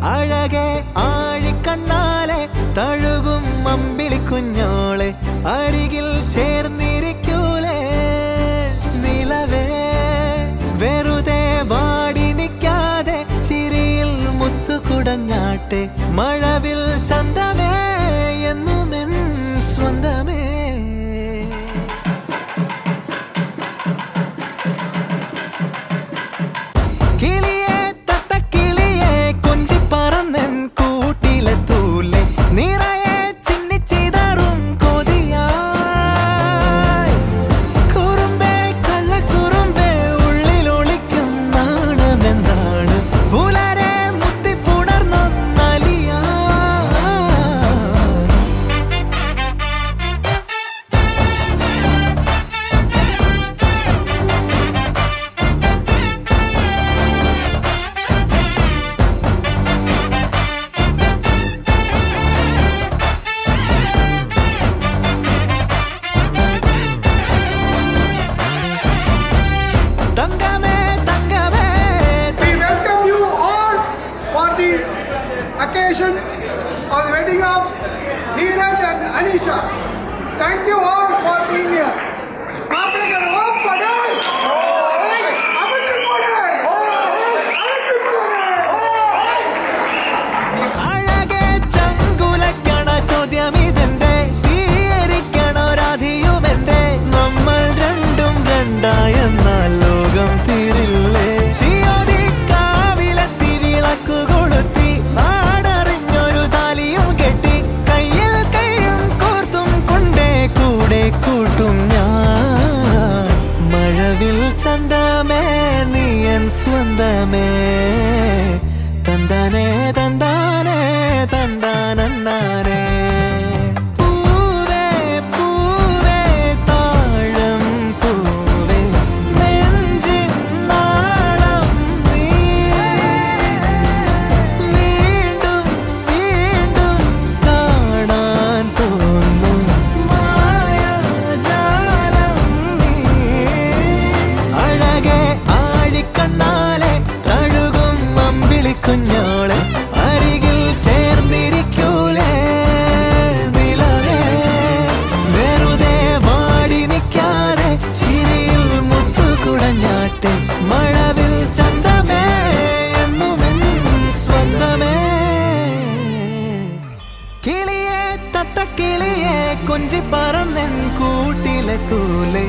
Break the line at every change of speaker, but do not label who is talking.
അഴകെ ആഴിക്കണ്ണാലെ തഴുകും അമ്പിളി കുഞ്ഞോളെ അരികിൽ ചേർന്നിരിക്കൂലേ നിലവേ വെറുതെ വാടി നിൽക്കാതെ ചിരിയിൽ മുത്തുകുടഞ്ഞാട്ടെ മഴവിൽ ചന്തമേ എന്നുമെൻ സ്വന്തമേ
Occasion of the wedding of Neeraj and Anisha. Thank you all for being here. ചന്തമേ നീയൻ സ്വന്തമേ തന്താനേ തന്താനേ തന്താനന്താനേ പൂവേ പൂവേ താഴം പൂവേ നെഞ്ചിൻ നാളം നീ വീണ്ടും വീണ്ടും കാണാൻ തോന്നും മായാജാലം നീ അഴകെ ആഴിക്കണ്ണാലെ തഴുകും അമ്പിളി കുഞ്ഞോളെ അരികിൽ ചേർന്നിരിക്കൂലേ നിലവേ വെറുതെ വാടി നിൽക്കാതെ ചിരിയിൽ മുത്തുകുടഞ്ഞാട്ടെ മഴവിൽ ചന്തമേ എന്നുമെൻ സ്വന്തമേ കിളിയെ തത്തക്കിളിയെ കൊഞ്ചി പറന്നെൻ കൂട്ടിലെ തൂലെ